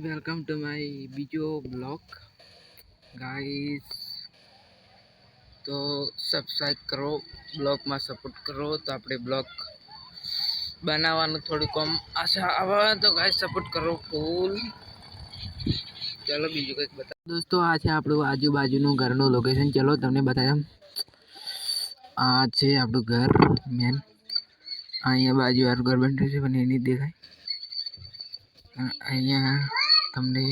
Welcome to my બીજો blog guys. તો subscribe કરો, બ્લોગમાં સપોર્ટ કરો તો આપણે બ્લોગ બનાવવાનું થોડી કમ આશા આવે તો ગાઈસ સપોર્ટ કરો ફૂલ. ચલો બીજું કંઈક બતાવો દોસ્તો. આ છે આપણું આજુબાજુનું ઘરનું લોકેશન. ચલો તમને બતાવ્યા. આ છે આપણું ઘર મેન. અહીંયા બાજુ વાળું ઘર બન્યું છે પણ એની દેખાય. અહીંયા તમને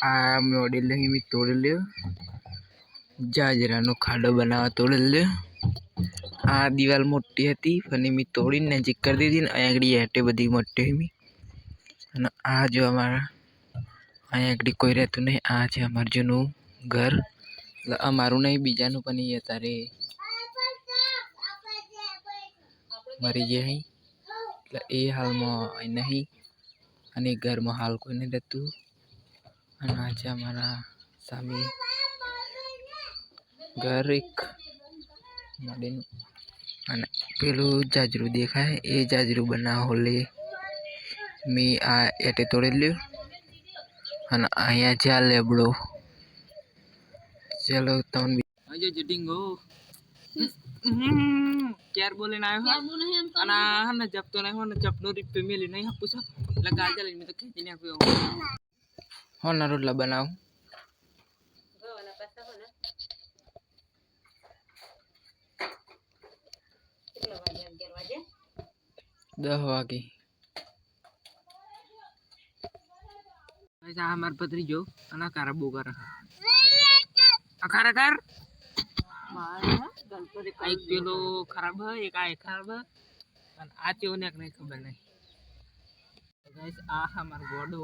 આ મોડેલ મેં તોડી લ્યો. જાજરાનો ખાડો બનાવવા તોડી લ્યો. આ દિવાલ મોટી હતી પણ મેં તોડીને નજીક કરી દીધી ને અહીંયા આગળ એટે બધી મોટી હતી. અને આ જો અમારા અહીંયા આગળ કોઈ રહેતું નહીં. આ છે અમારું જૂનું ઘર. અમારું નહીં બીજાનું પણ એ અત્યારે મરી ગયા અહીં. એટલે એ હાલમાં નહીં અને ઘરમાં હાલ કોઈ નહીં રહેતું. અને આ છે અમારા સામે ઘર એક માટેનું. અને પેલું જાજરું દેખાય એ જાજરું બનાવો લે મેં આ એટે તોડી લ્યો. અને અહીંયા છે આ લેબડો. ચલો તમને આજે જટિંગો ક્યાર બોલીને આવ્યો અને હા ને જપતો નહીં હોય ને ચપનો રીપ મેલી નહીં આપું છું એટલે ગાજર લઈને તો ખેંચીને આપ્યો હો ના રોટલા બનાવું. 10 વાગે. આ માર પતરી જો અને કારા બો કર ખરેખર એક પેલો ખરાબ હોય એક આ ખરાબ અને આ ચેવું ને નહીં ખબર નહીં. ગાઈસ આ અમાર ગોડો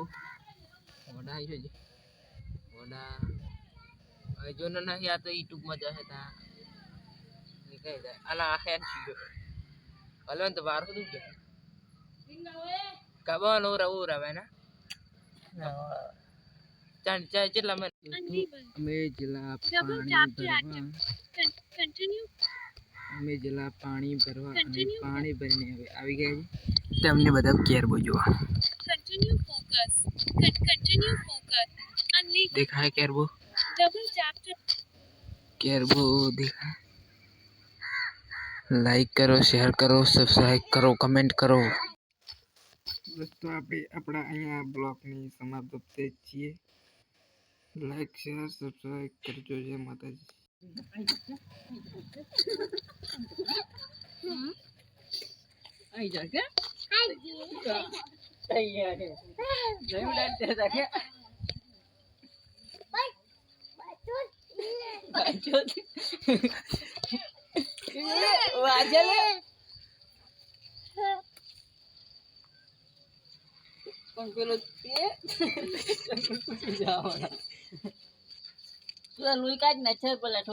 ગોડા આવી છે ગોડા હવે જો ને નહીં. આ તો યુટ્યુબ માં જશે તા નીકળી જાય. અને આ હેન સીધો હલો તો બાર શું છે કબાનો રવે ને કેટલા અમે જિલ્લા પાણી ભરવા અને પાણી ભરીને હવે આવી ગયા છે. તેમને બધા કેરબો જોવા દેખાય. કેરબો દેખાય. લાઈક કરો, શેર કરો, સબસ્ક્રાઈબ કરો, કમેન્ટ કરો. દોસ્તો આપણે આપણા અહીંયા બ્લોગની સમાપ્ત કરીએ છીએ. લાઈક શેર સબસ્ક્રાઈબ કરજો. જય માતાજી. આઈ જા કે તૈયાર જય ઉડાડતે કે વાજલે પણ પેલો તે જાવ ના લુઈ કાઢ ના છે પેલા